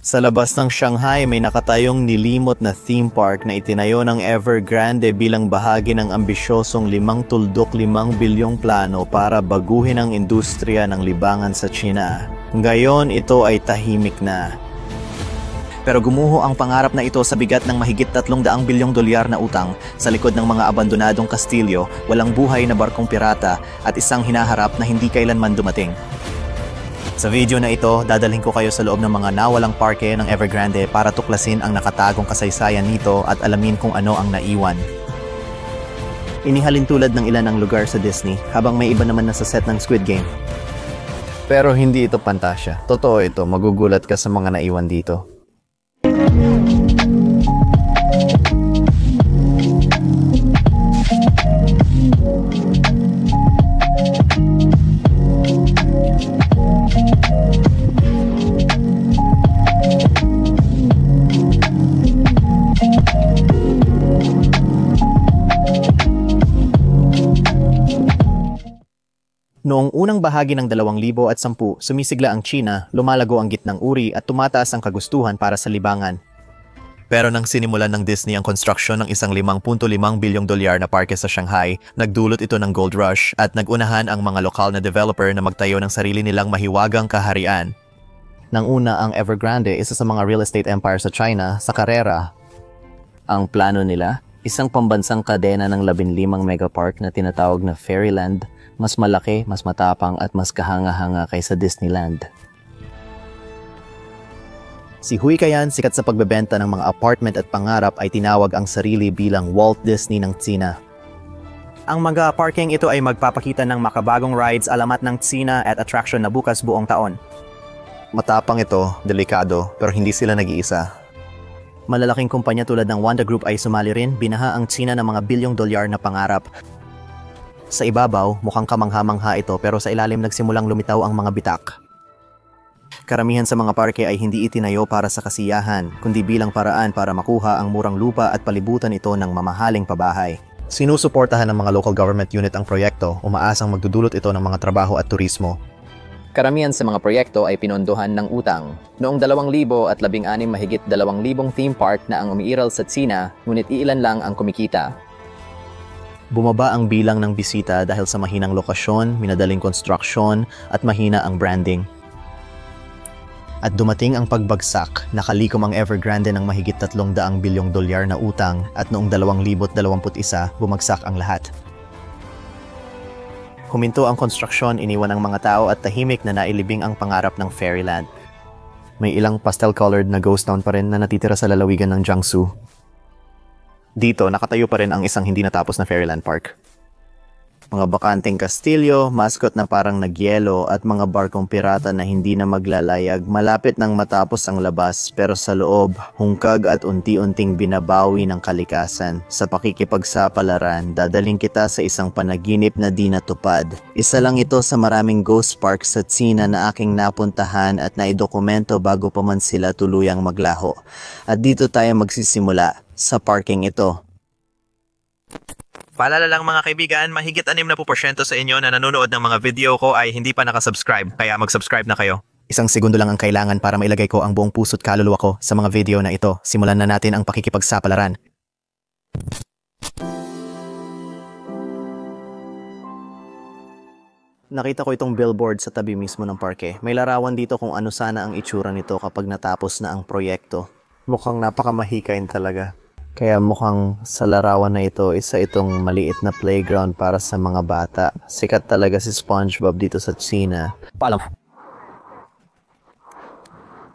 Sa labas ng Shanghai, may nakatayong nilimot na theme park na itinayo ng Evergrande bilang bahagi ng ambisyosong 5.5 bilyong plano para baguhin ang industriya ng libangan sa China. Ngayon, ito ay tahimik na. Pero gumuho ang pangarap na ito sa bigat ng mahigit 300 bilyong dolyar na utang sa likod ng mga abandonadong kastilyo, walang buhay na barkong pirata at isang hinaharap na hindi kailanman dumating. Sa video na ito, dadalhin ko kayo sa loob ng mga nawalang parke ng Evergrande para tuklasin ang nakatagong kasaysayan nito at alamin kung ano ang naiwan. Inihalin tulad ng ilan ang lugar sa Disney habang may iba naman na sa set ng Squid Game. Pero hindi ito pantasya. Totoo ito, magugulat ka sa mga naiwan dito. Noong unang bahagi ng 2010, sumisigla ang China, lumalago ang gitnang uri at tumataas ang kagustuhan para sa libangan. Pero nang sinimulan ng Disney ang konstruksyon ng isang 5.5 bilyong dolyar na parke sa Shanghai, nagdulot ito ng gold rush at nagunahan ang mga lokal na developer na magtayo ng sarili nilang mahiwagang kaharian. Nang una ang Evergrande, isa sa mga real estate empire sa China, sa karera. Ang plano nila, isang pambansang kadena ng 15 megapark na tinatawag na Fairyland, mas malaki, mas matapang at mas kahanga-hanga kaysa Disneyland. Si Hui Kaiyan, sikat sa pagbebenta ng mga apartment at pangarap, ay tinawag ang sarili bilang Walt Disney ng Tsina. Ang mga parking ito ay magpapakita ng makabagong rides, alamat ng Tsina at attraction na bukas buong taon. Matapang ito, delikado, pero hindi sila nag-iisa. Malalaking kumpanya tulad ng Wanda Group ay sumali rin, binaha ang Tsina ng mga bilyong dolyar na pangarap. Sa ibabaw, mukhang kamangha-mangha ito pero sa ilalim nagsimulang lumitaw ang mga bitak. Karamihan sa mga parke ay hindi itinayo para sa kasiyahan, kundi bilang paraan para makuha ang murang lupa at palibutan ito ng mamahaling pabahay. Sinusuportahan ng mga local government unit ang proyekto, umaasang magdudulot ito ng mga trabaho at turismo. Karamihan sa mga proyekto ay pinondohan ng utang. Noong 2016, mahigit 2,000 theme park na ang umiiral sa Tsina, ngunit iilan lang ang kumikita. Bumaba ang bilang ng bisita dahil sa mahinang lokasyon, minadaling konstruksyon at mahina ang branding. At dumating ang pagbagsak, nakalikom ang Evergrande ng mahigit 300 bilyong dolyar na utang at noong 2021 bumagsak ang lahat. Huminto ang konstruksyon, iniwan ang mga tao at tahimik na nailibing ang pangarap ng Fairyland. May ilang pastel-colored na ghost town pa rin na natitira sa lalawigan ng Jiangsu. Dito, nakatayo pa rin ang isang hindi natapos na Fairyland Park. Mga bakanteng kastilyo, mascot na parang nagyelo at mga barkong pirata na hindi na maglalayag, malapit nang matapos ang labas pero sa loob, hungkag at unti-unting binabawi ng kalikasan. Sa pakikipagsapalaran, dadaling kita sa isang panaginip na di natupad. Isa lang ito sa maraming ghost parks sa Tsina na aking napuntahan at naidokumento bago pa man sila tuluyang maglaho. At dito tayo magsisimula sa parking ito. Paalala lang mga kaibigan, mahigit 60% sa inyo na nanonood ng mga video ko ay hindi pa nakasubscribe, kaya mag-subscribe na kayo. Isang segundo lang ang kailangan para mailagay ko ang buong puso't kaluluwa ko sa mga video na ito. Simulan na natin ang pakikipagsapalaran. Nakita ko itong billboard sa tabi mismo ng parke. May larawan dito kung ano sana ang itsura nito kapag natapos na ang proyekto. Mukhang napakamahikain talaga. Kaya mukhang sa larawan na ito, isa itong maliit na playground para sa mga bata. Sikat talaga si SpongeBob dito sa China. Paalam.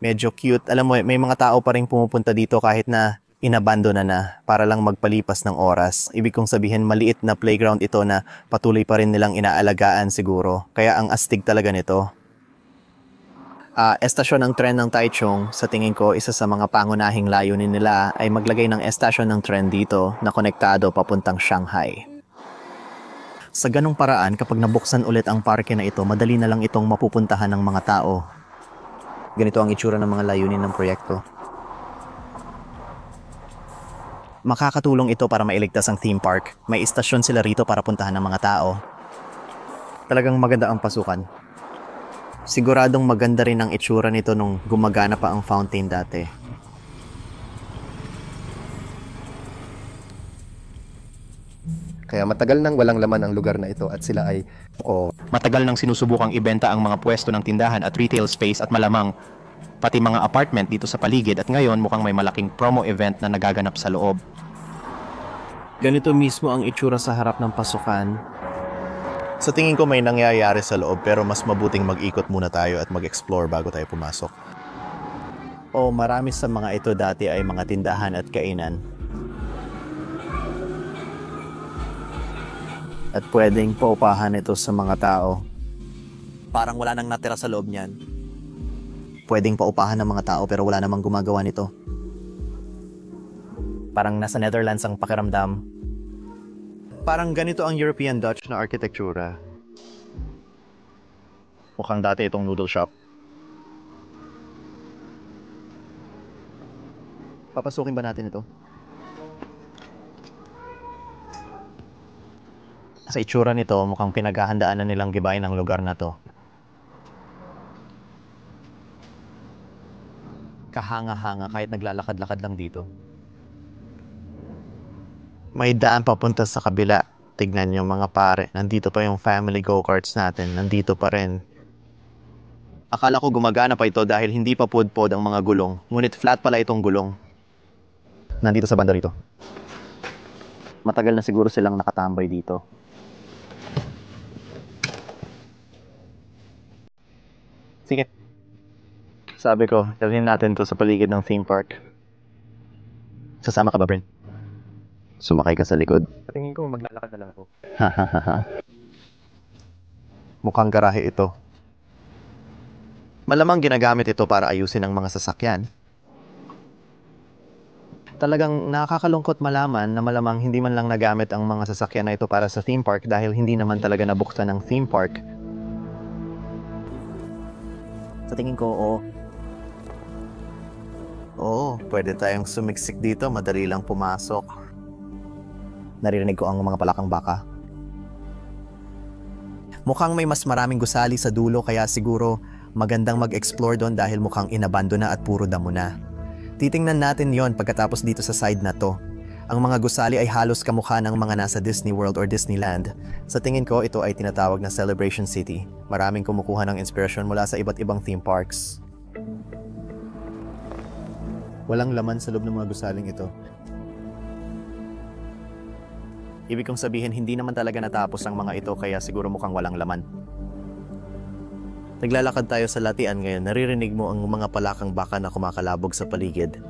Medyo cute. Alam mo, may mga tao pa rin pumupunta dito kahit na inabandona na para lang magpalipas ng oras. Ibig kong sabihin, maliit na playground ito na patuloy pa rin nilang inaalagaan siguro. Kaya ang astig talaga nito. Estasyon ng tren ng Taichung, sa tingin ko, isa sa mga pangunahing layunin nila ay maglagay ng estasyon ng tren dito na konektado papuntang Shanghai. Sa ganong paraan, kapag nabuksan ulit ang parke na ito, madali na lang itong mapupuntahan ng mga tao. Ganito ang itsura ng mga layunin ng proyekto. Makakatulong ito para mailigtas ang theme park. May istasyon sila rito para puntahan ng mga tao. Talagang maganda ang pasukan. Siguradong maganda rin ang itsura nito nung gumagana pa ang fountain dati. Kaya matagal nang walang laman ang lugar na ito at sila ay Matagal nang sinusubukang ibenta ang mga pwesto ng tindahan at retail space at malamang pati mga apartment dito sa paligid at ngayon mukhang may malaking promo event na nagaganap sa loob. Ganito mismo ang itsura sa harap ng pasukan. Sa tingin ko may nangyayari sa loob pero mas mabuting mag-ikot muna tayo at mag-explore bago tayo pumasok. Marami sa mga ito dati ay mga tindahan at kainan. At pwedeng paupahan ito sa mga tao. Parang wala nang natira sa loob niyan. Pwedeng paupahan ng mga tao pero wala namang gumagawa nito. Parang nasa Netherlands ang pakiramdam. Parang ganito ang European Dutch na arkitektura. Mukhang dati itong noodle shop. Papasukin ba natin ito? Sa itsura nito, mukhang pinaghahandaan na nilang gibain ang lugar na to. Kahanga-hanga kahit naglalakad-lakad lang dito. May daan papunta sa kabila. Tignan niyo mga pare, nandito pa yung family go-karts natin, nandito pa rin. Akala ko gumagana pa ito dahil hindi pa pudpod ang mga gulong, ngunit flat pala itong gulong. Nandito sa banda rito. Matagal na siguro silang nakatambay dito. Sige. Sabi ko, dalhin natin to sa paligid ng theme park. Sasama ka ba, Brent? Sumakay ka sa likod. tingin ko maglalakad na lang ako. Mukhang garahe ito. Malamang ginagamit ito para ayusin ang mga sasakyan. Talagang nakakalungkot malaman na malamang hindi man lang nagamit ang mga sasakyan na ito para sa theme park dahil hindi naman talaga nabuksan ang theme park. Sa tingin ko, pwede tayong sumiksik dito, madali lang pumasok. Naririnig ko ang mga palakang baka. Mukhang may mas maraming gusali sa dulo kaya siguro magandang mag-explore doon dahil mukhang inabando na at puro damo na. Titingnan natin yon pagkatapos dito sa side na to. Ang mga gusali ay halos kamukha ng mga nasa Disney World or Disneyland. Sa tingin ko, ito ay tinatawag na Celebration City. Maraming kumukuha ng inspirasyon mula sa iba't ibang theme parks. Walang laman sa loob ng mga gusaling ito. Ibig kong sabihin, hindi naman talaga natapos ang mga ito kaya siguro mukhang walang laman. Naglalakad tayo sa latian ngayon, naririnig mo ang mga palakang baka na kumakalabog sa paligid.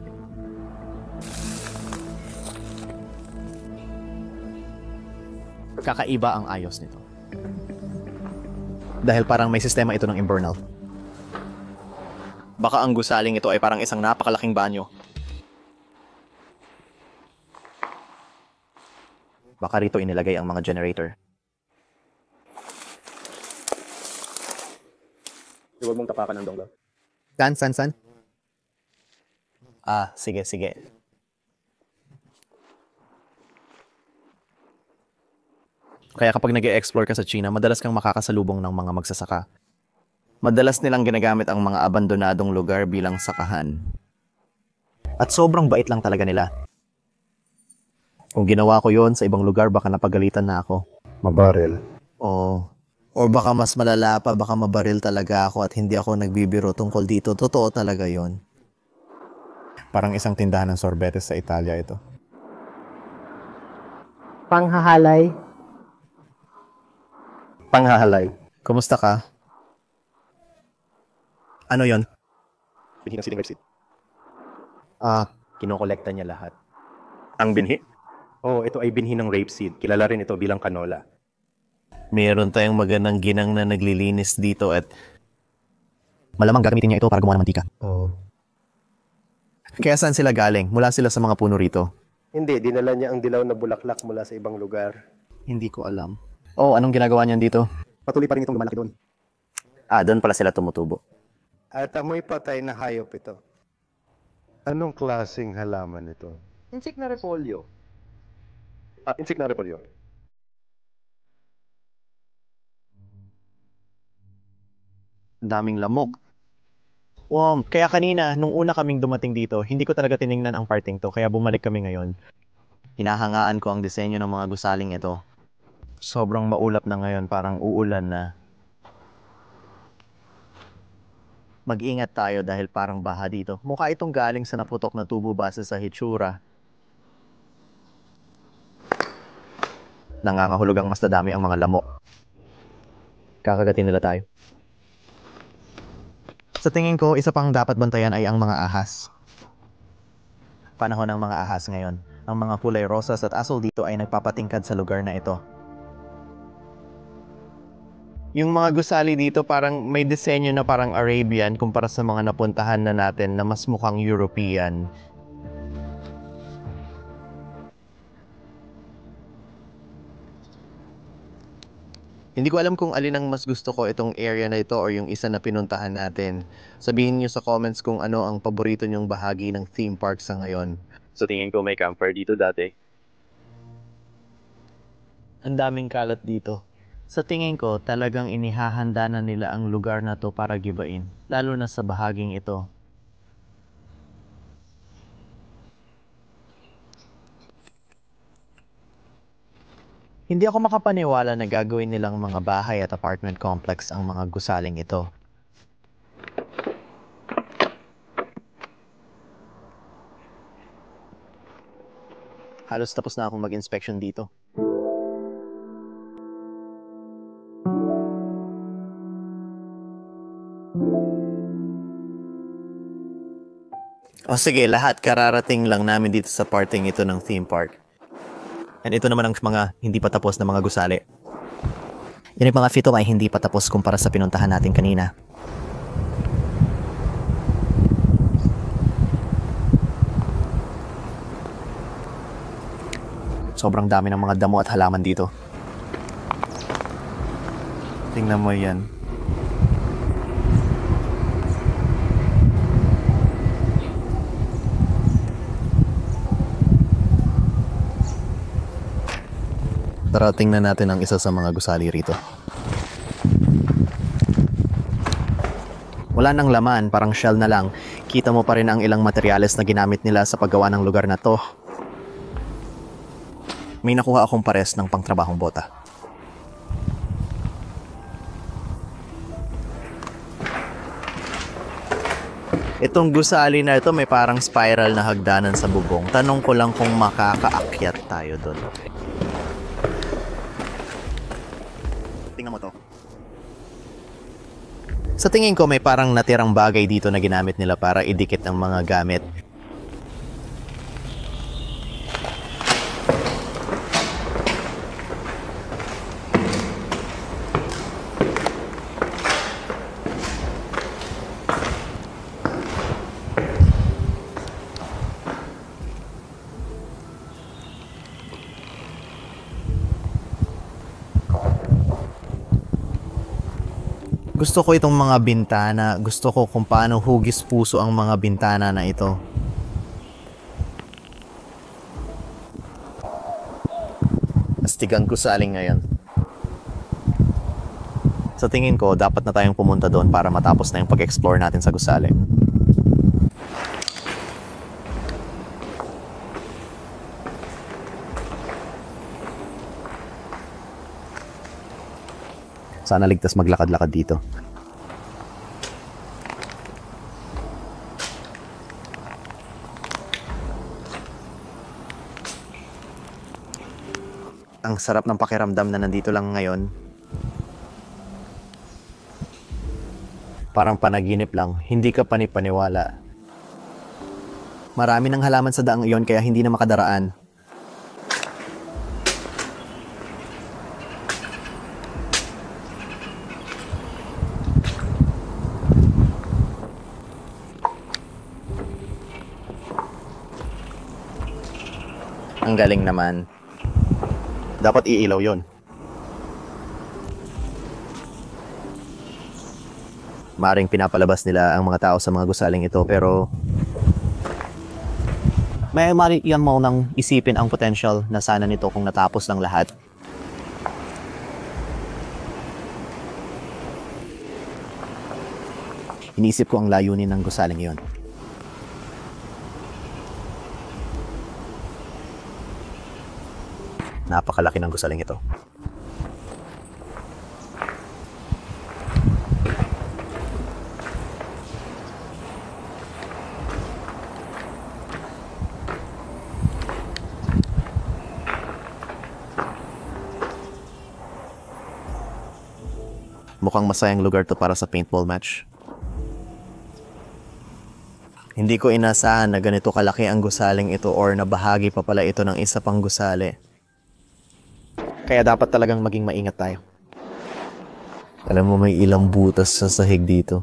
Kakaiba ang ayos nito. Dahil parang may sistema ito ng invernal. Baka ang gusaling ito ay parang isang napakalaking banyo. Baka rito inilagay ang mga generator. Huwag mong tapakan ng dongga. San? Sige. Kaya kapag nag-e-explore ka sa China, madalas kang makakasalubong ng mga magsasaka. Madalas nilang ginagamit ang mga abandonadong lugar bilang sakahan. At sobrang bait lang talaga nila. Kung ginawa ko yon sa ibang lugar, baka napagalitan na ako. Mabaril. Or baka mas malala pa, baka mabaril talaga ako at hindi ako nagbibiro tungkol dito. Totoo talaga yon. Parang isang tindahan ng sorbetes sa Italia ito. Panghahalay. Kumusta ka? Ano yon? Binhi ng siling rapeseed. Kinokolekta niya lahat. Ang binhi? Ito ay binhi ng rapeseed. Kilala rin ito bilang canola. Meron tayong magandang ginang na naglilinis dito at malamang gagamitin niya ito para gumawa ng mantika. Kaya saan sila galing? Mula sila sa mga puno rito? Hindi, dinala niya ang dilaw na bulaklak mula sa ibang lugar. Hindi ko alam. Anong ginagawa niyan dito? Patuloy pa rin itong lumalaki doon. Doon pala sila tumutubo. At amoy patay na hayop ito. Anong klaseng halaman ito? Insect na repolyo. Insect na repolyo. Daming lamok. Wow, kaya kanina, nung una kaming dumating dito, hindi ko talaga tiningnan ang parting to, kaya bumalik kami ngayon. Hinahangaan ko ang disenyo ng mga gusaling ito. Sobrang maulap na ngayon, parang uulan na. Mag-ingat tayo dahil parang baha dito. Mukha itong galing sa naputok na tubo base sa hitsura. Nangangahulugang mas dadami ang mga lamok. Kakagatin nila tayo. Sa tingin ko, isa pang dapat bantayan ay ang mga ahas. Panahon ng mga ahas ngayon. Ang mga kulay rosas at asul dito ay nagpapatingkad sa lugar na ito. Yung mga gusali dito parang may disenyo na parang Arabian kumpara sa mga napuntahan na natin na mas mukhang European. Hindi ko alam kung alin ang mas gusto ko, itong area na ito or yung isa na pinuntahan natin. Sabihin niyo sa comments kung ano ang paborito niyong bahagi ng theme park sa ngayon. Sa tingin ko may campfire dito dati. Ang daming kalat dito. Sa tingin ko, talagang inihahanda na nila ang lugar na to para gibain, lalo na sa bahaging ito. Hindi ako makapaniwala na gagawin nilang mga bahay at apartment complex ang mga gusaling ito. Halos tapos na akong mag-inspection dito. O sige, lahat kararating lang namin dito sa parting ito ng theme park. And ito naman ang mga hindi pa tapos na mga gusali. Yung mga fito ay hindi pa tapos kumpara sa pinuntahan natin kanina. Sobrang dami ng mga damo at halaman dito. Tingnan mo yan. Tara, tingnan natin ang isa sa mga gusali rito. Wala nang laman, parang shell na lang. Kita mo pa rin ang ilang materyales na ginamit nila sa paggawa ng lugar na to. May nakuha akong pares ng pangtrabahong bota. Itong gusali na ito may parang spiral na hagdanan sa bubong. Tanong ko lang kung makakaakyat tayo doon. Tingnan mo to. Sa tingin ko may parang natirang bagay dito na ginamit nila para idikit ang mga gamit. Gusto ko itong mga bintana. Gusto ko kung paano hugis puso ang mga bintana na ito. Astigang gusaling ngayon. Sa tingin ko, dapat na tayong pumunta doon para matapos na yung pag-explore natin sa gusali. Sana ligtas maglakad-lakad dito. Ang sarap ng pakiramdam na nandito lang ngayon. Parang panaginip lang, hindi ka panipaniwala. Marami ng halaman sa daang iyon kaya hindi na makadaraan. Ang galing naman. Dapat iilaw yon. Maring pinapalabas nila ang mga tao sa mga gusaling ito pero may yan mo nang isipin ang potential na sana nito kung natapos ng lahat. Iniisip ko ang layunin ng gusaling yon. Napakalaki ng gusaling ito. Mukhang masayang lugar to para sa paintball match. Hindi ko inasahan na ganito kalaki ang gusaling ito or na bahagi pa pala ito ng isa pang gusali. Kaya dapat talagang maging maingat tayo. Alam mo, may ilang butas sa sahig dito.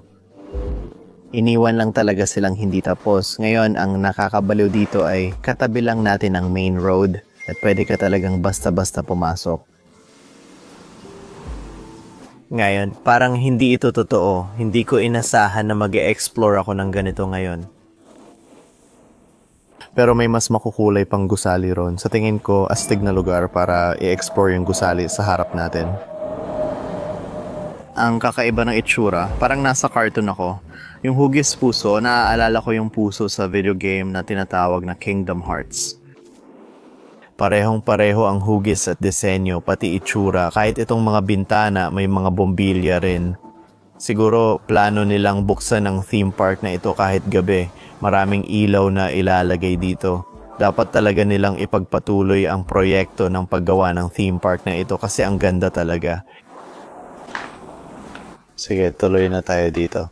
Iniwan lang talaga silang hindi tapos. Ngayon, ang nakakabaliw dito ay katabi lang natin ang main road at pwede ka talagang basta-basta pumasok. Ngayon, parang hindi ito totoo. Hindi ko inasahan na mag-e-explore ako ng ganito ngayon. Pero may mas makukulay pang gusali ron. Sa tingin ko, astig na lugar para i-explore yung gusali sa harap natin. Ang kakaiba ng itsura, parang nasa cartoon ako. Yung hugis puso, naaalala ko yung puso sa video game na tinatawag na Kingdom Hearts. Parehong-pareho ang hugis at disenyo, pati itsura. Kahit itong mga bintana, may mga bombilya rin. Siguro, plano nilang buksan ang theme park na ito kahit gabi. Maraming ilaw na ilalagay dito. Dapat talaga nilang ipagpatuloy ang proyekto ng paggawa ng theme park na ito kasi ang ganda talaga. Sige, tuloy na tayo dito.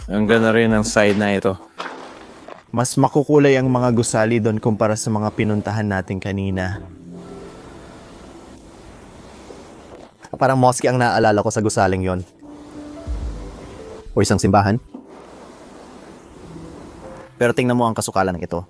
Ang ganda rin ang side na ito. Mas makukulay ang mga gusali doon kumpara sa mga pinuntahan natin kanina. Parang mosque ang naaalala ko sa gusaling yon. O isang simbahan. Pero tingnan mo ang kasukalan ng ito.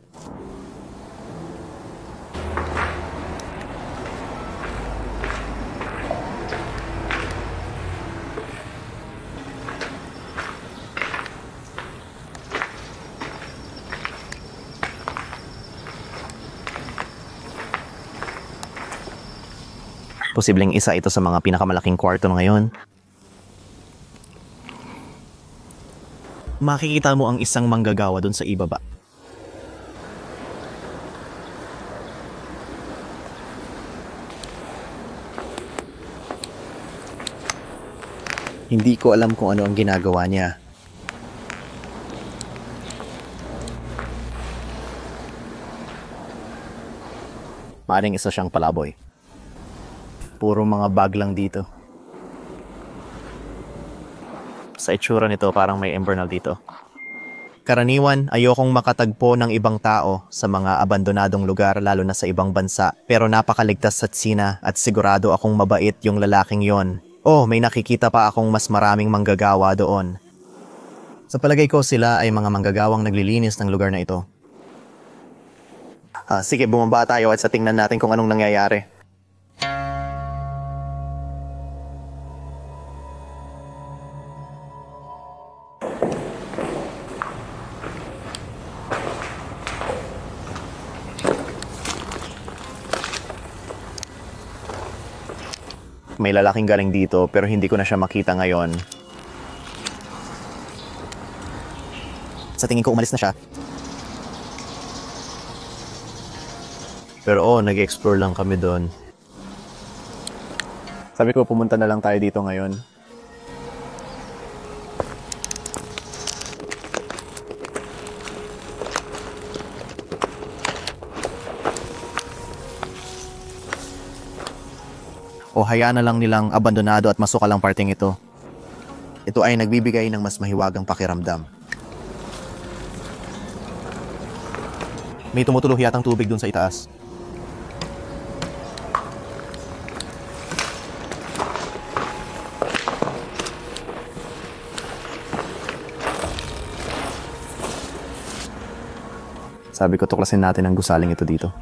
Posibleng isa ito sa mga pinakamalaking kwarto ngayon. Makikita mo ang isang manggagawa doon sa ibaba. Hindi ko alam kung ano ang ginagawa niya. Maaring isa siyang palaboy. Puro mga bag lang dito. Sa itsura nito, parang may invernal dito. Karaniwan, ayokong makatagpo ng ibang tao sa mga abandonadong lugar lalo na sa ibang bansa. Pero napakaligtas sa Tsina at sigurado akong mabait yung lalaking yon. Oh, may nakikita pa akong mas maraming manggagawa doon. Sa palagay ko, sila ay mga manggagawang naglilinis ng lugar na ito. Sige, bumaba tayo at sa tingnan natin kung anong nangyayari. May lalaking galing dito pero hindi ko na siya makita ngayon. Sa tingin ko umalis na siya. Pero nag-explore lang kami doon. Sabi ko pumunta na lang tayo dito ngayon. O hayaan na lang nilang abandonado at masukalang parting ito. Ito ay nagbibigay ng mas mahiwagang pakiramdam. May tumutulo yatang tubig dun sa itaas. Sabi ko tuklasin natin ang gusaling ito dito.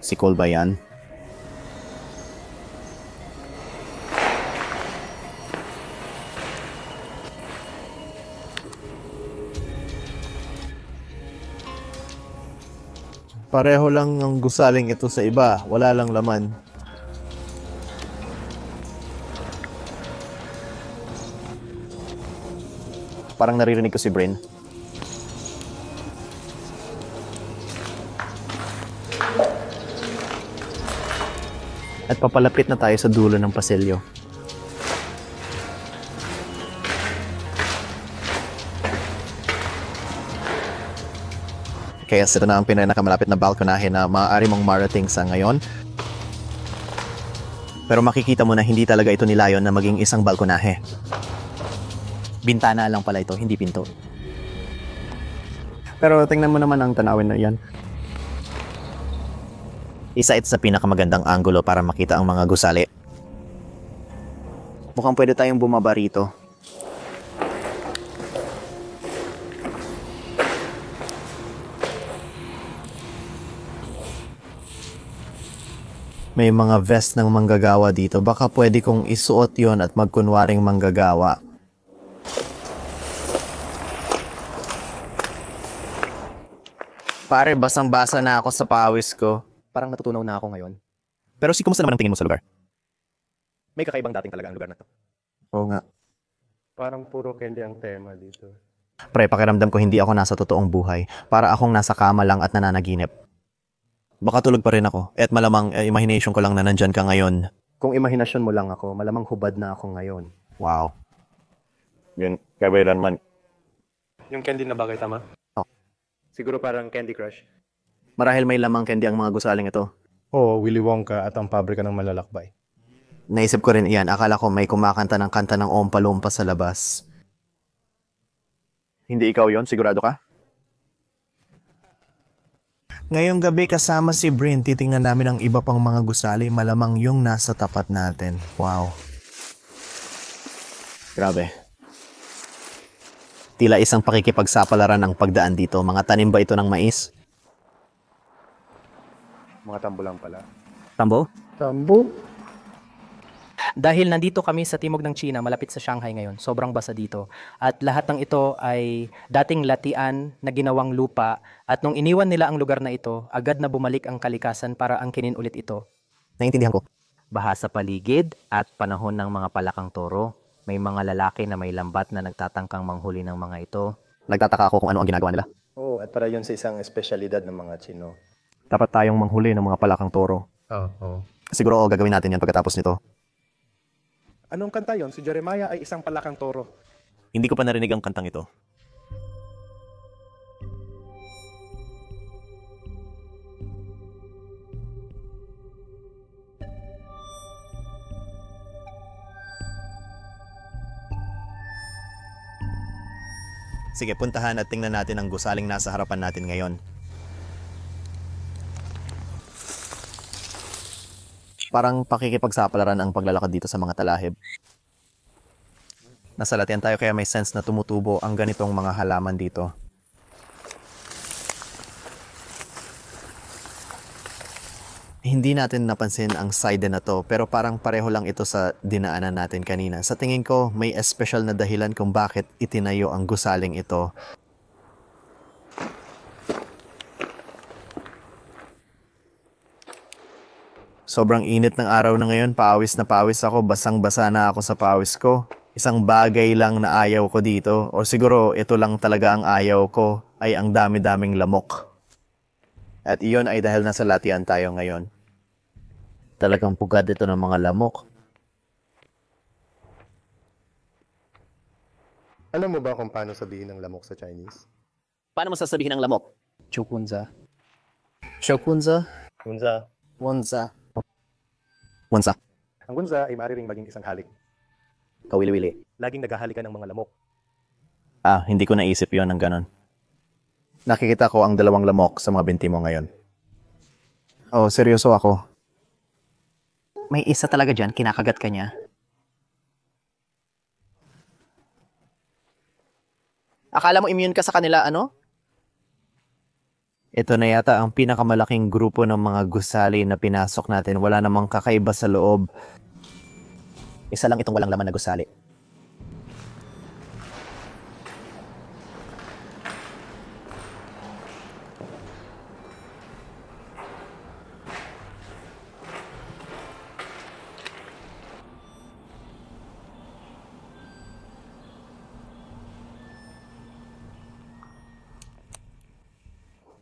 Si Cole ba yan? Pareho lang ang gusaling ito sa iba. Wala lang laman. Parang naririnig ko si Bryn. At papalapit na tayo sa dulo ng pasilyo. Kaya ito na ang pinakamalapit na balkonahe na maaari mong marating sa ngayon. Pero makikita mo na hindi talaga ito nilayon na maging isang balkonahe. Bintana lang pala ito, hindi pinto. Pero tingnan mo naman ang tanawin na yan. Isa ito sa pinakamagandang anggulo para makita ang mga gusali. Mukhang pwede tayong bumaba rito. May mga vest ng manggagawa dito. Baka pwede kong isuot yon at magkunwaring manggagawa. Pare, basang-basa na ako sa pawis ko. Parang natutunaw na ako ngayon. Pero kumusta naman ang tingin mo sa lugar? May kakaibang dating talaga ang lugar na to. Oo nga. Parang puro candy ang tema dito. Pre, pakiramdam ko hindi ako nasa totoong buhay. Para akong nasa kama lang at nananaginip. Baka tulog pa rin ako. At malamang imagination ko lang na nandyan ka ngayon. Kung imahinasyon mo lang ako, malamang hubad na ako ngayon. Wow. Yun, kailan man. Yung candy na bagay, tama? Oh. Siguro parang Candy Crush. Marahil may lamang candy ang mga gusaling ito. Oo, Willy Wonka at ang pabrika ng malalakbay. Naisip ko rin iyan. Akala ko may kumakanta ng kanta ng Ompa-Lumpa sa labas. Hindi ikaw yon, sigurado ka? Ngayong gabi kasama si Bryn, titingnan namin ang iba pang mga gusali, malamang yung nasa tapat natin. Wow. Grabe. Tila isang pakikipagsapalaran ang pagdaan dito. Mga tanim ba ito ng mais? Mga tambo lang pala. Tambo? Tambo? Dahil nandito kami sa timog ng China, malapit sa Shanghai ngayon, sobrang basa dito. At lahat ng ito ay dating latian na ginawang lupa. At nung iniwan nila ang lugar na ito, agad na bumalik ang kalikasan para angkinin ulit ito. Naintindihan ko. Baha sa paligid at panahon ng mga palakang toro. May mga lalaki na may lambat na nagtatangkang manghuli ng mga ito. Nagtataka ako kung ano ang ginagawa nila. Oo, at para yun sa isang espesyalidad ng mga Chino. Dapat tayong manghuli ng mga palakang toro. Oo. Siguro gagawin natin yan pagkatapos nito. Anong kanta yon? Si Jeremiah ay isang palakang toro. Hindi ko pa narinig ang kantang ito. Sige, puntahan at tingnan natin ang gusaling nasa harapan natin ngayon. Parang pakikipagsapalaran ang paglalakad dito sa mga talahib. Nasa latian tayo kaya may sense na tumutubo ang ganitong mga halaman dito. Hindi natin napansin ang side na to pero parang pareho lang ito sa dinaanan natin kanina. Sa tingin ko may espesyal na dahilan kung bakit itinayo ang gusaling ito. Sobrang init ng araw na ngayon, pawis na pawis ako, basang-basa na ako sa pawis ko. Isang bagay lang na ayaw ko dito, o siguro ito lang talaga ang ayaw ko, ay ang dami-daming lamok. At iyon ay dahil nasa latian tayo ngayon. Talagang pugad ito ng mga lamok. Alam mo ba kung paano sabihin ng lamok sa Chinese? Paano mo sasabihin ang lamok? Chukunza. Shokunza? Gunza. Wonza. Wonza. Ang gunza ay maaari ring maging isang halik. Kawili-wili. Laging naghahalikan ng mga lamok. Ah, hindi ko naisip yon ng ganon. Nakikita ko ang dalawang lamok sa mga binti mo ngayon. Oh, seryoso ako. May isa talaga dyan, kinakagat ka niya. Akala mo immune ka sa kanila, ano? Ito na yata ang pinakamalaking grupo ng mga gusali na pinasok natin. Wala namang kakaiba sa loob. Isa lang itong walang laman na gusali.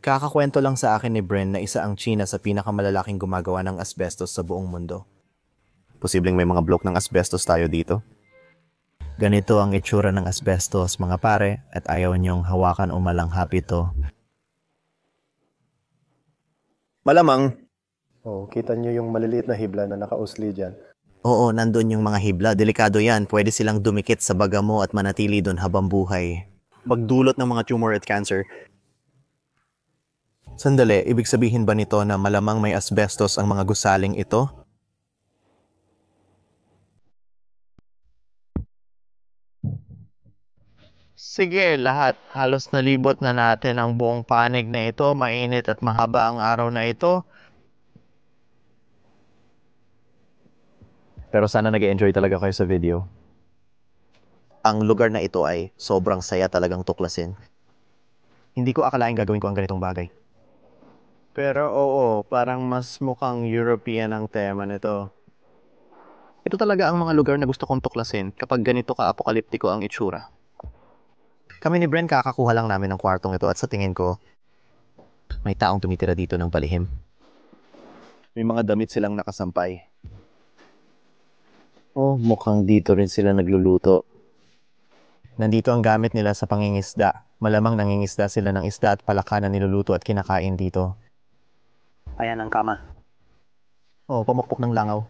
Kakakwento lang sa akin ni Bren na isa ang China sa pinakamalalaking gumagawa ng asbestos sa buong mundo. Posibleng may mga block ng asbestos tayo dito. Ganito ang itsura ng asbestos, mga pare, at ayaw niyong hawakan o malanghap ito. Malamang. Oh, kita niyo yung maliliit na hibla na nakausli dyan. Oo, nandun yung mga hibla. Delikado yan. Pwede silang dumikit sa baga mo at manatili doon habang buhay. Magdulot ng mga tumor at cancer. Sandali, ibig sabihin ba nito na malamang may asbestos ang mga gusaling ito? Sige, lahat. Halos nalibot na natin ang buong panig na ito. Mainit at mahaba ang araw na ito. Pero sana nag-enjoy talaga kayo sa video. Ang lugar na ito ay sobrang saya talagang tuklasin. Hindi ko akalain gagawin ko ang ganitong bagay. Pero oo, parang mas mukhang European ang tema nito. Ito talaga ang mga lugar na gusto kong tuklasin kapag ganito ka-apokaliptiko ang itsura. Kami ni Bren kakakuha lang namin ng kwartong ito at sa tingin ko, may taong tumitira dito ng palihim. May mga damit silang nakasampay. Oh, mukhang dito rin sila nagluluto. Nandito ang gamit nila sa pangingisda. Malamang nangingisda sila ng isda at palaka na niluluto at kinakain dito. Ayan ang kama. Oh, pamukpok ng langaw.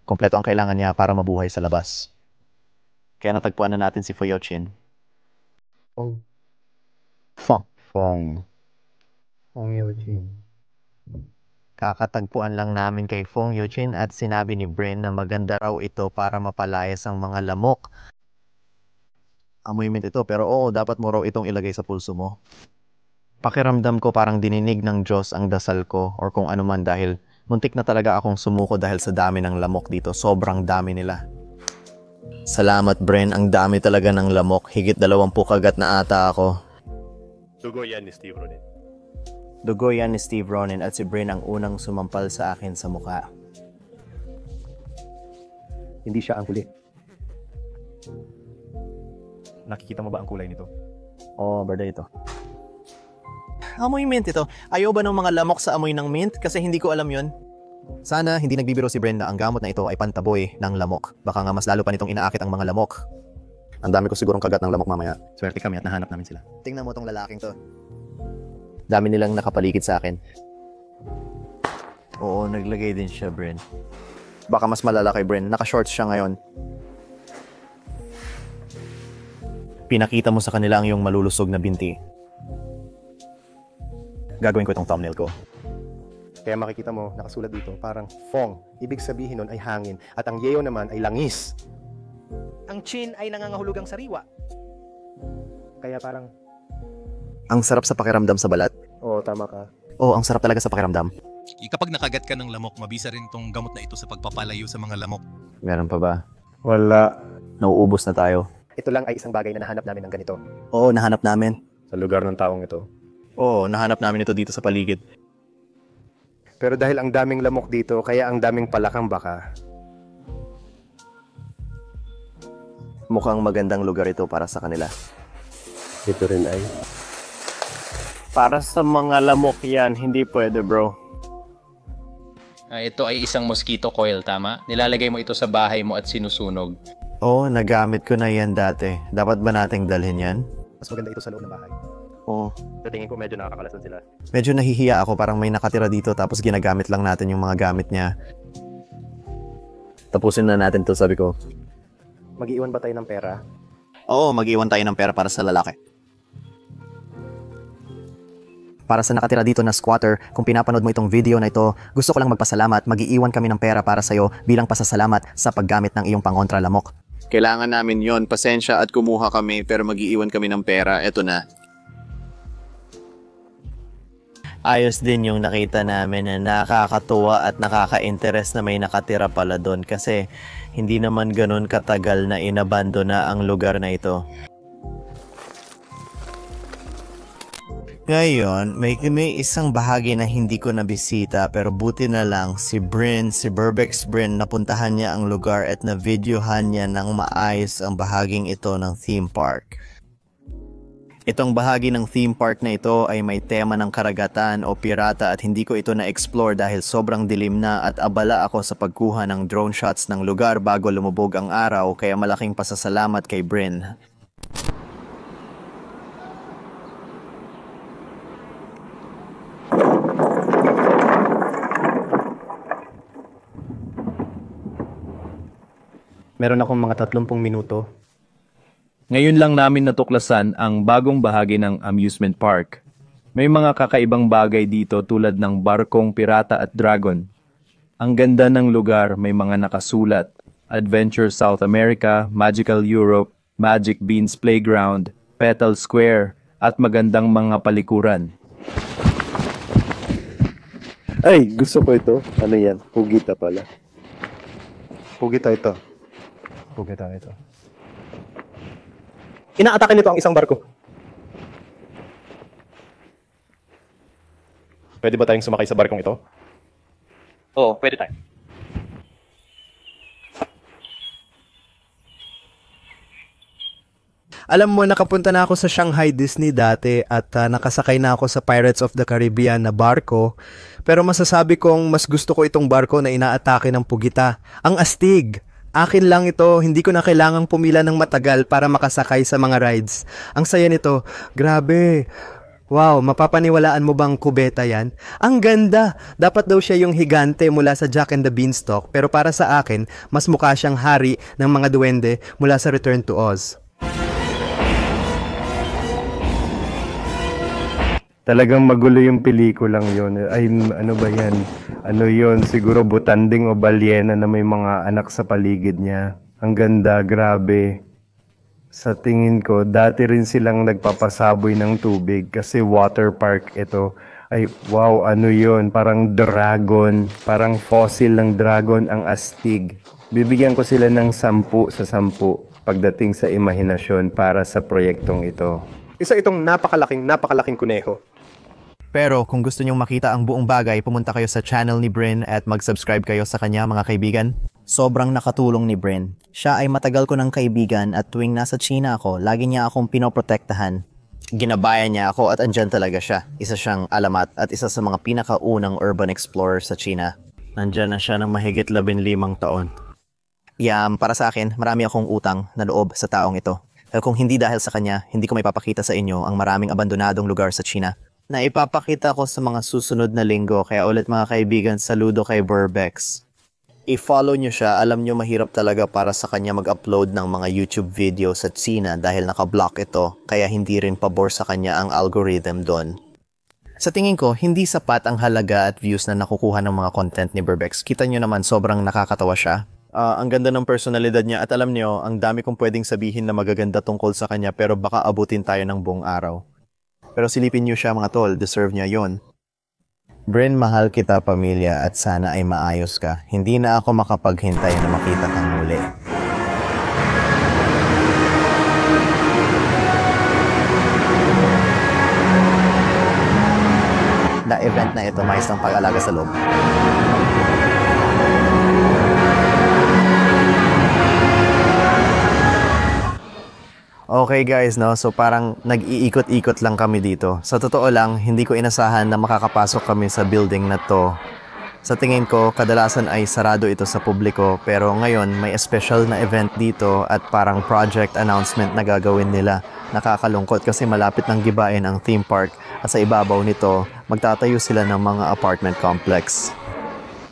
Kompleto ang kailangan niya para mabuhay sa labas. Kaya natagpuan na natin si Foyochin. Oh. Fong Yochin. Kakatagpuan lang namin kay Fong Yochin at sinabi ni Bren na maganda raw ito para mapalayas ang mga lamok. Amoy mint ito pero oo, dapat mo raw itong ilagay sa pulso mo. Pakiramdam ko parang dininig ng Diyos ang dasal ko or kung ano man dahil muntik na talaga akong sumuko dahil sa dami ng lamok dito. Sobrang dami nila. Salamat Bren, ang dami talaga ng lamok. Higit 20 kagat na ata ako. Dugo yan ni Steve Ronin. Dugo yan ni Steve Ronin at si Bren ang unang sumampal sa akin sa mukha. Hindi siya ang huli. Nakikita mo ba ang kulay nito? Oo, barda ito. Amoy mint ito. Ayaw ba ng mga lamok sa amoy ng mint? Kasi hindi ko alam yon. Sana hindi nagbibiro si Bren na ang gamot na ito ay pantaboy ng lamok. Baka nga mas lalo pa nitong inaakit ang mga lamok. Ang dami ko sigurong kagat ng lamok mamaya. Swerte kami at nahanap namin sila. Tingnan mo tong lalaking to. Dami nilang nakapaligid sa akin. Oo, naglagay din siya, Bren. Baka mas malala kay Bren. Naka-shorts siya ngayon. Pinakita mo sa kanila ang iyong malulusog na binti. Gagawin ko itong thumbnail ko. Kaya makikita mo, nakasulat dito, parang Fong. Ibig sabihin nun ay hangin. At ang Yeo naman ay langis. Ang Chin ay nangangahulugang sariwa. Kaya parang, Ang sarap sa pakiramdam sa balat. oo, tama ka. Oo, ang sarap talaga sa pakiramdam. Kapag nakagat ka ng lamok, mabisa rin tong gamot na ito sa pagpapalayo sa mga lamok. Meron pa ba? Wala. Nauubos na tayo. Ito lang ay isang bagay na nahanap namin ng ganito. Oo, nahanap namin. Sa lugar ng taong ito. Oo, nahanap namin ito dito sa paligid. Pero dahil ang daming lamok dito, kaya ang daming palakang baka. Mukhang magandang lugar ito para sa kanila. Ito rin ay. Para sa mga lamok yan, hindi pwede bro. Ito ay isang mosquito coil, tama? Nilalagay mo ito sa bahay mo at sinusunog. Oo, nagamit ko na yan dati. Dapat ba nating dalhin yan? Mas maganda ito sa loob ng bahay. Oo. Sa tingin ko medyo nakakalasan sila. Medyo nahihiya ako, parang may nakatira dito tapos ginagamit lang natin yung mga gamit niya. Tapusin na natin to, sabi ko. Mag-iwan ba tayo ng pera? Oo, mag-iwan tayo ng pera para sa lalaki. Para sa nakatira dito na squatter, kung pinapanood mo itong video na ito, gusto ko lang magpasalamat, mag-iiwan kami ng pera para sa'yo bilang pasasalamat sa paggamit ng iyong pangontra lamok. Kailangan namin yon, pasensya at kumuha kami pero mag-iiwan kami ng pera, eto na. Ayos din yung nakita namin na nakakatuwa at nakaka-interest na may nakatira pala doon kasi hindi naman ganun katagal na inabandona ang lugar na ito. Ngayon, may isang bahagi na hindi ko nabisita pero buti na lang si Burbex Bryn, napuntahan niya ang lugar at na-videohan niya ng maayos ang bahaging ito ng theme park. Itong bahagi ng theme park na ito ay may tema ng karagatan o pirata at hindi ko ito na-explore dahil sobrang dilim na at abala ako sa pagkuha ng drone shots ng lugar bago lumubog ang araw kaya malaking pasasalamat kay Bryn. Meron akong mga 30 minuto. Ngayon lang namin natuklasan ang bagong bahagi ng amusement park. May mga kakaibang bagay dito tulad ng barkong pirata at dragon. Ang ganda ng lugar, may mga nakasulat. Adventure South America, Magical Europe, Magic Beans Playground, Petal Square, at magandang mga palikuran. Ay, gusto ko ito. Ano yan? Pugita pala. Pugita ito. Pugita ito. Inaatake nito ang isang barko. Pwede ba tayong sumakay sa barkong ito? Oo, pwede tayo. Alam mo, nakapunta na ako sa Shanghai Disney dati at nakasakay na ako sa Pirates of the Caribbean na barko. Pero masasabi kong mas gusto ko itong barko na inaatake ng pugita. Ang astig! Akin lang ito, hindi ko na kailangang pumila ng matagal para makasakay sa mga rides. Ang saya nito, grabe. Wow, mapapaniwalaan mo bang kubeta yan? Ang ganda! Dapat daw siya yung higante mula sa Jack and the Beanstalk, pero para sa akin, mas mukha siyang hari ng mga duwende mula sa Return to Oz. Talagang magulo yung pelikulang yon. Ay, ano ba yan? Ano yon? Siguro butanding o balyena na may mga anak sa paligid niya. Ang ganda, grabe. Sa tingin ko, dati rin silang nagpapasaboy ng tubig kasi water park ito. Ay, wow, ano yon? Parang dragon. Parang fossil ng dragon ang astig. Bibigyan ko sila ng 10 sa 10 pagdating sa imahinasyon para sa proyektong ito. Isa itong napakalaking kuneho. Pero kung gusto nyong makita ang buong bagay, pumunta kayo sa channel ni Bryn at mag-subscribe kayo sa kanya mga kaibigan. Sobrang nakatulong ni Bryn. Siya ay matagal ko ng kaibigan at tuwing nasa China ako, lagi niya akong pinoprotektahan. Ginabayan niya ako at andyan talaga siya. Isa siyang alamat at isa sa mga pinakaunang urban explorer sa China. Nandyan na siya ng mahigit 15 taon. Para sa akin, marami akong utang na loob sa taong ito. Pero kung hindi dahil sa kanya, hindi ko may papakita sa inyo ang maraming abandonadong lugar sa China na ipapakita ko sa mga susunod na linggo. Kaya ulit mga kaibigan, saludo kay Burbex. I-follow nyo siya. Alam nyo mahirap talaga para sa kanya mag-upload ng mga YouTube video sa China dahil naka-block ito. Kaya hindi rin pabor sa kanya ang algorithm doon. Sa tingin ko, hindi sapat ang halaga at views na nakukuha ng mga content ni Burbex. Kita nyo naman sobrang nakakatawa siya. Ang ganda ng personalidad niya at alam niyo, ang dami kong pwedeng sabihin na magaganda tungkol sa kanya pero baka abutin tayo ng buong araw. Pero silipin niyo siya mga tol, deserve niya yon. Bryn, mahal kita pamilya at sana ay maayos ka. Hindi na ako makapaghintay na makita kang muli. Na event na ito, mais ng pag-alaga sa loob. Okay guys, no? So parang nag-iikot-ikot lang kami dito. Sa totoo lang, hindi ko inasahan na makakapasok kami sa building na to. Sa tingin ko, kadalasan ay sarado ito sa publiko. Pero ngayon, may special na event dito at parang project announcement na gagawin nila. Nakakalungkot kasi malapit ng gibain ang theme park. At sa ibabaw nito, magtatayo sila ng mga apartment complex.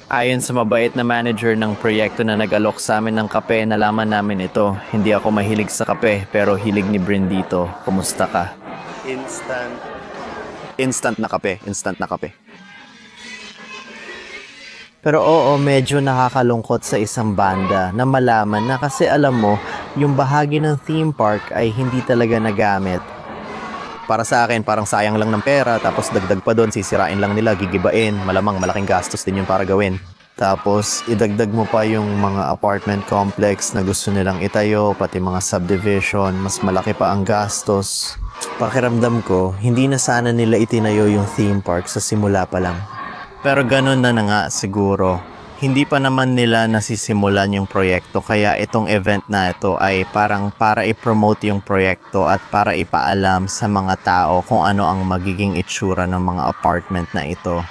Ayon sa mabait na manager ng proyekto na nag-alok sa amin ng kape, nalaman namin ito. Hindi ako mahilig sa kape, pero hilig ni Bryn dito. Kumusta ka? Instant na kape. Instant na kape. Pero oo, medyo nakakalungkot sa isang banda na malaman na kasi alam mo, yung bahagi ng theme park ay hindi talaga nagamit. Para sa akin, parang sayang lang ng pera, tapos dagdag pa doon, sisirain lang nila, gigibain, malamang malaking gastos din yun para gawin. Tapos, idagdag mo pa yung mga apartment complex na gusto nilang itayo, pati mga subdivision, mas malaki pa ang gastos. Pakiramdam ko, hindi na sana nila itinayo yung theme park sa simula pa lang. Pero ganun na nga siguro. Hindi pa naman nila nasisimulan yung proyekto, kaya itong event na ito ay parang para i-promote yung proyekto at para ipaalam sa mga tao kung ano ang magiging itsura ng mga apartment na ito.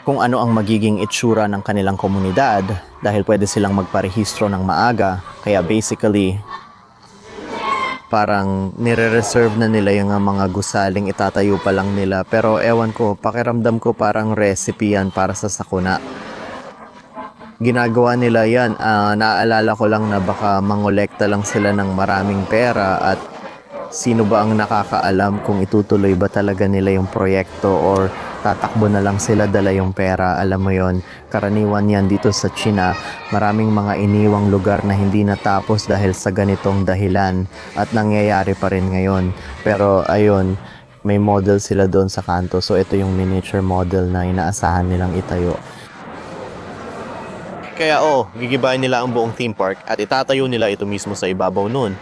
Kung ano ang magiging itsura ng kanilang komunidad dahil pwede silang magparehistro ng maaga. Kaya basically, parang nire-reserve na nila yung mga gusaling itatayo pa lang nila. Pero ewan ko, pakiramdam ko parang recipe yan para sa sakuna. Ginagawa nila yan, naaalala ko lang na baka mangolekta lang sila ng maraming pera at sino ba ang nakakaalam kung itutuloy ba talaga nila yung proyekto or tatakbo na lang sila dala yung pera. Alam mo yon, karaniwan yan dito sa China, maraming mga iniwang lugar na hindi natapos dahil sa ganitong dahilan at nangyayari pa rin ngayon. Pero ayun, may model sila doon sa kanto, so ito yung miniature model na inaasahan nilang itayo. Kaya gigibahin nila ang buong theme park at itatayo nila ito mismo sa ibabaw nun.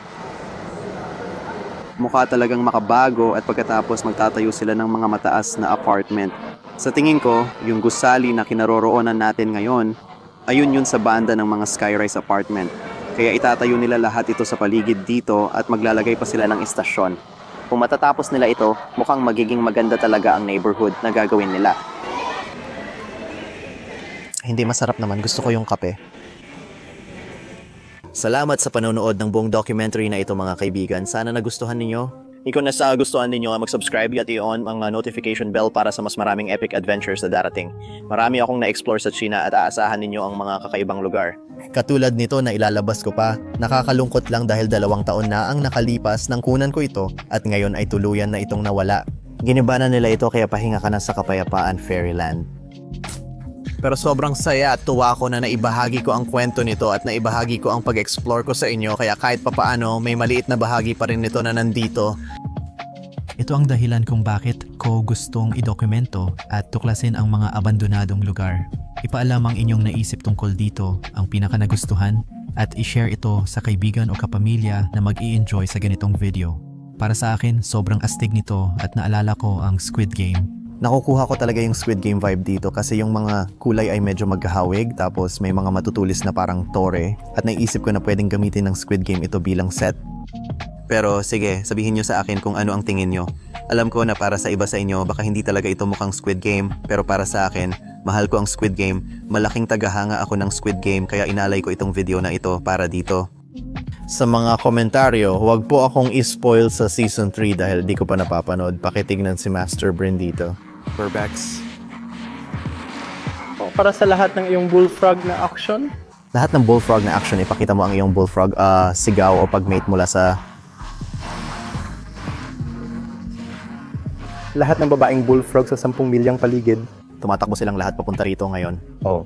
Mukha talagang makabago at pagkatapos magtatayo sila ng mga mataas na apartment. Sa tingin ko, yung gusali na kinaroroonan natin ngayon, ayun yun sa banda ng mga skyrise apartment. Kaya itatayo nila lahat ito sa paligid dito at maglalagay pa sila ng istasyon. Kung matatapos nila ito, mukhang magiging maganda talaga ang neighborhood na gagawin nila. Hindi masarap naman. Gusto ko yung kape. Salamat sa panonood ng buong documentary na ito mga kaibigan. Sana nagustuhan ninyo. Kung nagustuhan ninyo, mag-subscribe at i-on ang notification bell para sa mas maraming epic adventures na darating. Marami akong na-explore sa China at aasahan ninyo ang mga kakaibang lugar. Katulad nito na ilalabas ko pa, nakakalungkot lang dahil 2 taon na ang nakalipas nang kunan ko ito at ngayon ay tuluyan na itong nawala. Giniba na nila ito kaya pahinga ka na sa kapayapaan Fairyland. Pero sobrang saya at tuwa ko na naibahagi ko ang kwento nito at naibahagi ko ang pag-explore ko sa inyo kaya kahit papaano may maliit na bahagi pa rin nito na nandito. Ito ang dahilan kung bakit ko gustong idokumento at tuklasin ang mga abandonadong lugar. Ipaalam ang inyong naisip tungkol dito, ang pinaka nagustuhan, at i-share ito sa kaibigan o kapamilya na mag-i-enjoy sa ganitong video. Para sa akin, sobrang astig nito at naalala ko ang Squid Game. Nakukuha ko talaga yung Squid Game vibe dito kasi yung mga kulay ay medyo magkahawig tapos may mga matutulis na parang tore at naisip ko na pwedeng gamitin ng Squid Game ito bilang set. Pero sige, sabihin nyo sa akin kung ano ang tingin nyo. Alam ko na para sa iba sa inyo baka hindi talaga ito mukhang Squid Game pero para sa akin, mahal ko ang Squid Game. Malaking tagahanga ako ng Squid Game kaya inalay ko itong video na ito para dito. Sa mga komentaryo, huwag po akong i-spoil sa Season 3 dahil di ko pa napapanood. Pakitignan si Master Brin dito. Burbex. Para sa lahat ng iyong bullfrog na action? Lahat ng bullfrog na action, ipakita mo ang iyong bullfrog sigaw o pagmate mula sa... Lahat ng babaeng bullfrog sa 10 milyang paligid. Tumatakbo silang lahat papunta rito ngayon. Oo.